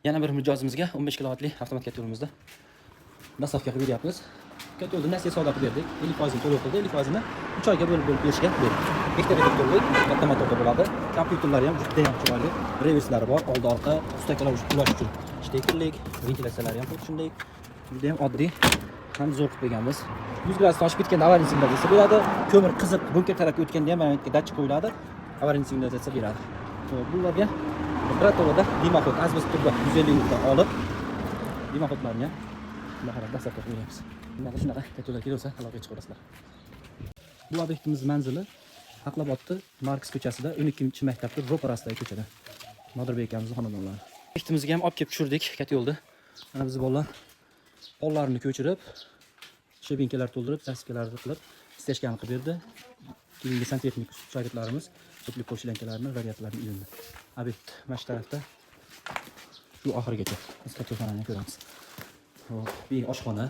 Yana bir mijozimizga 15 kilovatli avtomat kat yo'limizda nasafga qilib beryapmiz. Kat yo'lda nasiya savdo qilib berdik. 50% to'lov qildi. 50%ni 3 oyga bo'lib berishga berdik. Hektarga to'lov, katta motorda bo'ladi. Kompyuterlari ham juda ham chiroyli. Reverslari bor, oldi orqa ustakalar ulash uchun. Shtekirlik, ventilyatsiyalari ham xuddi shunday. Juda ham oddiy. Ham zo'r qilib berganmiz. 100 gradus toshib ketganda avariya signalizatsiya beradi. Ko'mir qizib bunker tarafga o'tganda ham mana bu datchik qo'yiladi. Avariya signalizatsiya beradi. Bularga Bratovada dimoxod azbest turda 150 ta olib dimoxodlarni ham bunaqa dastlabki qo'yamiz. Shunaqa katolar kelsa aloqaga chiqarasizlar. Bu obyektimiz manzili Aqlobodda Marks ko'chasida 12-maktabda ro'parasidagi ko'chada. Nodirbek akamizning xonadonlari. Obyektimizni ham olib kelib tushirdik kat yo'lda. Mana biz bolalar qo'llarini ko'chirib, shebinkalar to'ldirib, zaskalarni qilib, stechkani qilib berdi. Keyingi santexnik shogirdlarimiz tupli pol shlankalarni, radiatorlarni ilindi. Obyekt mana shu tarafda shu oxirigacha biz katyoxonani ko'ramiz. Hop, bu oshxona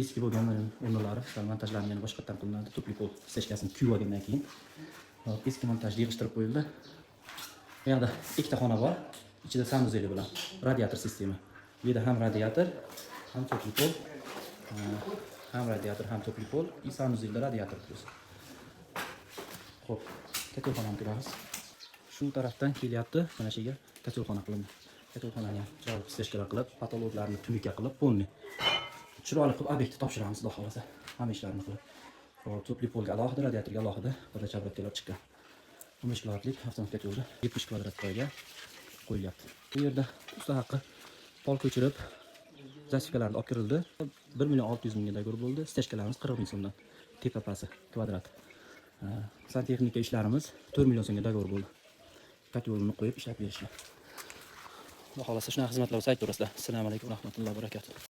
eski bo'lgan o'rnlari, montajlarni yana boshqatdan qilinadi. Tupli pol stechkasini kuyib olgandan keyin hop, eski montajni yig'ishtirib qo'yildi. Bu yerda ikkita xona bor. Ichida sanuzeli bilan radiator sistema. Bu yerda ham radiator, ham tupli pol, ham radiator, ham tupli pol, и sanuzelda radiator turibdi. Xo'p, katyoxonani ko'ramiz. Shu tarafdan kelyapti, mana shu yerga katyoxona qilindi. Katyoxonani ham chiroyli stechkalar qilib, patologlarni tunuka qilib, polni chiroyli qilib obyektni topshiramiz, xudo xolasa. Hamma ishlarni qilib. Xo'p, tupli polga alohida, radiatorga alohida podacha obyektlar chiqqan. 15 kilovatlik avtomat kat yo'lda 70 kvadrat joyga qo'yilyapti. Bu yerda usta haqqi pol ko'chirib, zasifkalarni olib kirildi. 1.600.000 ga do'g'ri bo'ldi. Stechkalarimiz 40.000 so'mdan. Tepapasi kvadrat. Santexnika ishlarimiz 4 million so'mga do'g'ri bo'ldi. Kat yo'lini qo'yib ishlab berishgan. Xudo xolasa shunaqa xizmatlar olsa aytaverasizlar. Assalomu alaykum va rahmatullohi va barakatuh.